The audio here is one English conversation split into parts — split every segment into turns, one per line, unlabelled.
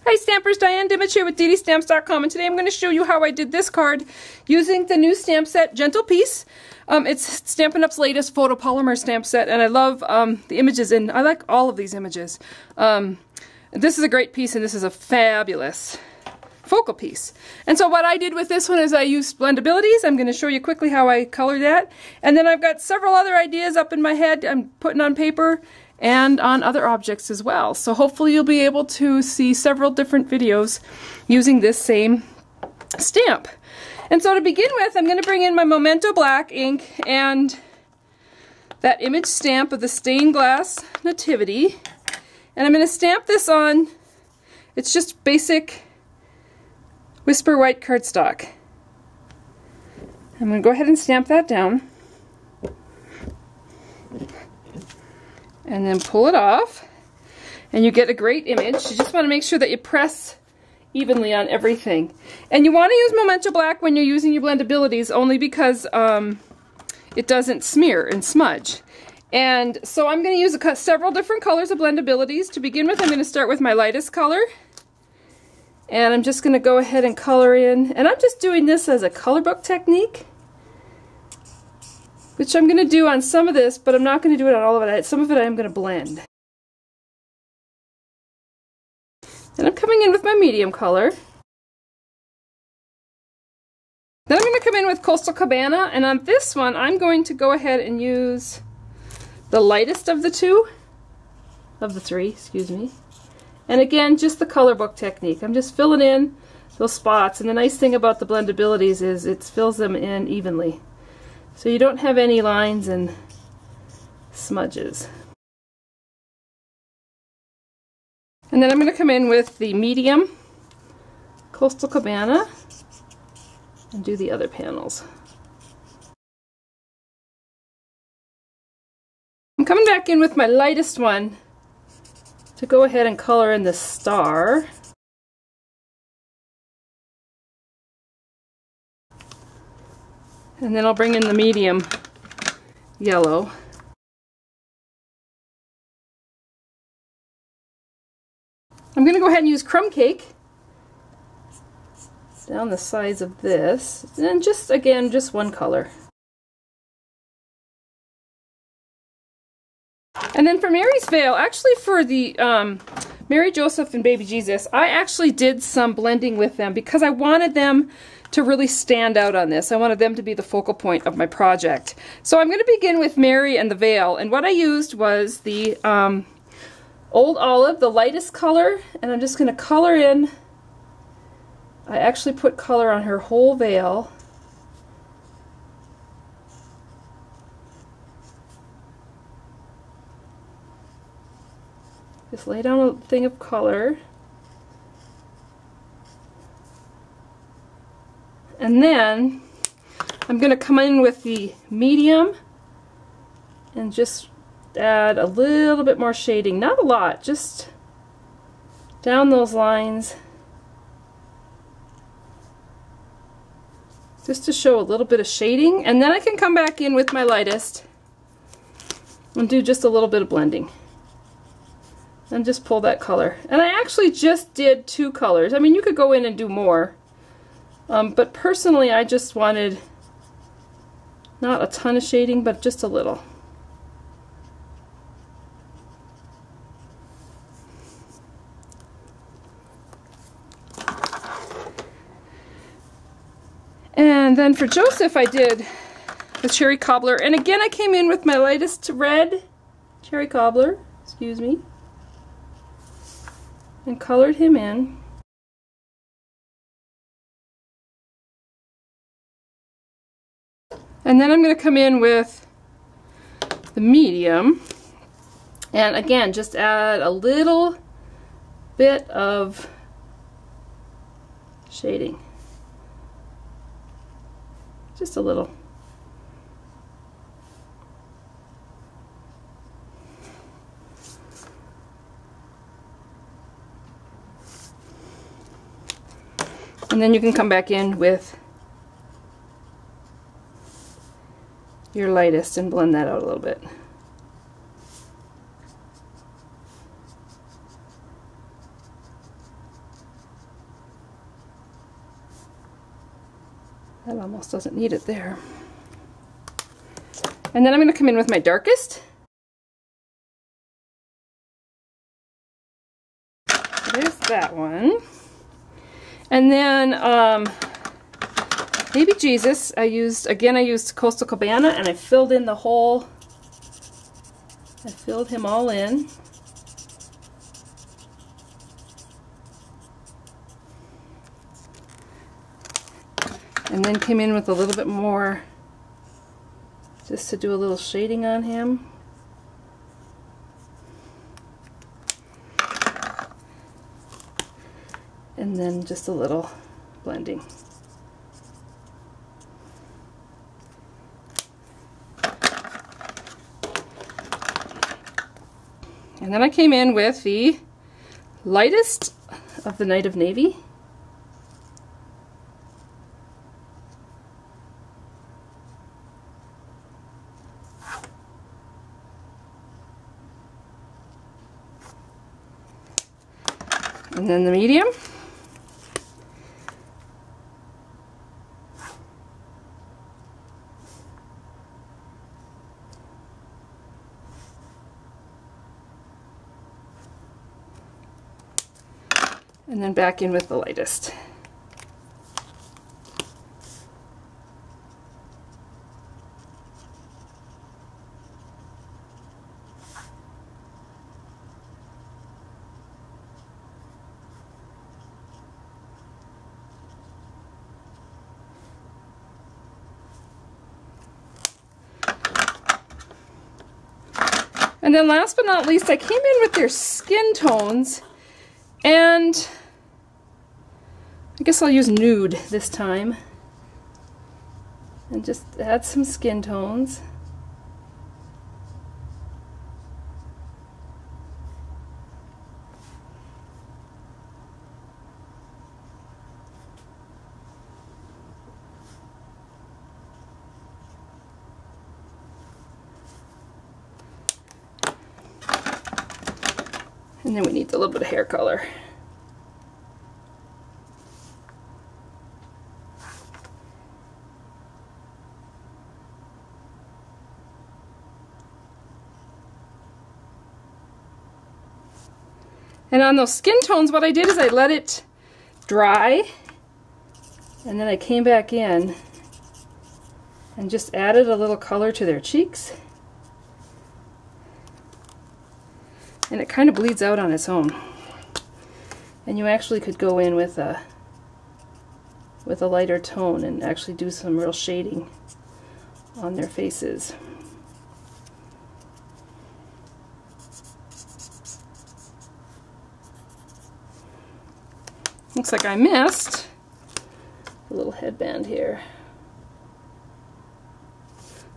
Hi Stampers, Diane Dimich here with DDStamps.com, and today I'm going to show you how I did this card using the new stamp set, Gentle Peace. It's Stampin' Up's latest photopolymer stamp set, and I love the images, and I like all of these images. This is a great piece, and this is a fabulous focal piece. And so what I did with this one is I used Blendabilities. I'm going to show you quickly how I colored that. And then I've got several other ideas up in my head I'm putting on paper and on other objects as well. So hopefully you'll be able to see several different videos using this same stamp. And so to begin with, I'm going to bring in my Memento Black ink and that image stamp of the stained glass nativity. And I'm going to stamp this on, it's just basic Whisper White cardstock. I'm going to go ahead and stamp that down. And then pull it off. And you get a great image. You just want to make sure that you press evenly on everything. And you want to use Memento Black when you're using your Blendabilities only because it doesn't smear and smudge. And so I'm going to use several different colors of Blendabilities. To begin with, I'm going to start with my lightest color. And I'm just going to go ahead and color in. And I'm just doing this as a color book technique, which I'm going to do on some of this, but I'm not going to do it on all of it. Some of it I'm going to blend. And I'm coming in with my medium color. Then I'm going to come in with Coastal Cabana, and on this one I'm going to go ahead and use the lightest of the three, excuse me. And again, just the color book technique. I'm just filling in those spots, and the nice thing about the Blendabilities is it fills them in evenly. So you don't have any lines and smudges. And then I'm going to come in with the medium Coastal Cabana and do the other panels. I'm coming back in with my lightest one to go ahead and color in the star. And then I'll bring in the medium yellow. I'm going to go ahead and use Crumb Cake down the sides of this, and just again, just one color. And then for Mary's veil, actually for the Mary, Joseph, and Baby Jesus, I actually did some blending with them because I wanted them to really stand out on this. I wanted them to be the focal point of my project. So I'm going to begin with Mary and the veil, and what I used was the Old Olive, the lightest color, and I'm just going to color in. I actually put color on her whole veil. Just lay down a thing of color. And then I'm going to come in with the medium and just add a little bit more shading. Not a lot, just down those lines. Just to show a little bit of shading. And then I can come back in with my lightest and do just a little bit of blending. And just pull that color. And I actually just did 2 colors. I mean, you could go in and do more. But personally, I just wanted not a ton of shading, but just a little. And then for Joseph, I did the Cherry Cobbler. And again, I came in with my lightest red Cherry Cobbler, excuse me, and colored him in. And then I'm going to come in with the medium, and again, just add a little bit of shading. Just a little. And then you can come back in with your lightest and blend that out a little bit. That almost doesn't need it there. And then I'm going to come in with my darkest. There's that one. And then Baby Jesus, I used Coastal Cabana, and I filled in the whole, I filled him all in. And then came in with a little bit more, just to do a little shading on him. And then just a little blending. And then I came in with the lightest of the Night of Navy. And then the medium. And then back in with the lightest. And then last but not least, I came in with their skin tones, and I guess I'll use nude this time and just add some skin tones. And then we need a little bit of hair color. And on those skin tones, what I did is I let it dry, and then I came back in and just added a little color to their cheeks. And it kind of bleeds out on its own. And you actually could go in with a lighter tone and actually do some real shading on their faces. Looks like I missed a little headband here.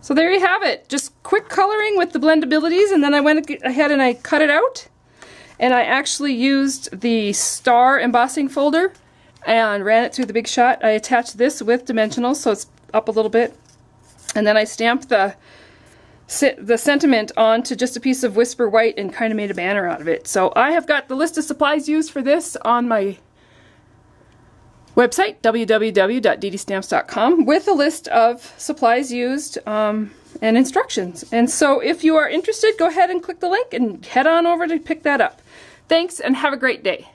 So there you have it. Just quick coloring with the Blendabilities, and then I went ahead and I cut it out. And I actually used the star embossing folder and ran it through the Big Shot. I attached this with dimensionals so it's up a little bit. And then I stamped the sentiment onto just a piece of Whisper White and kind of made a banner out of it. So I have got the list of supplies used for this on my website, www.DDStamps.com, with a list of supplies used and instructions. And so if you are interested, go ahead and click the link and head on over to pick that up. Thanks, and have a great day.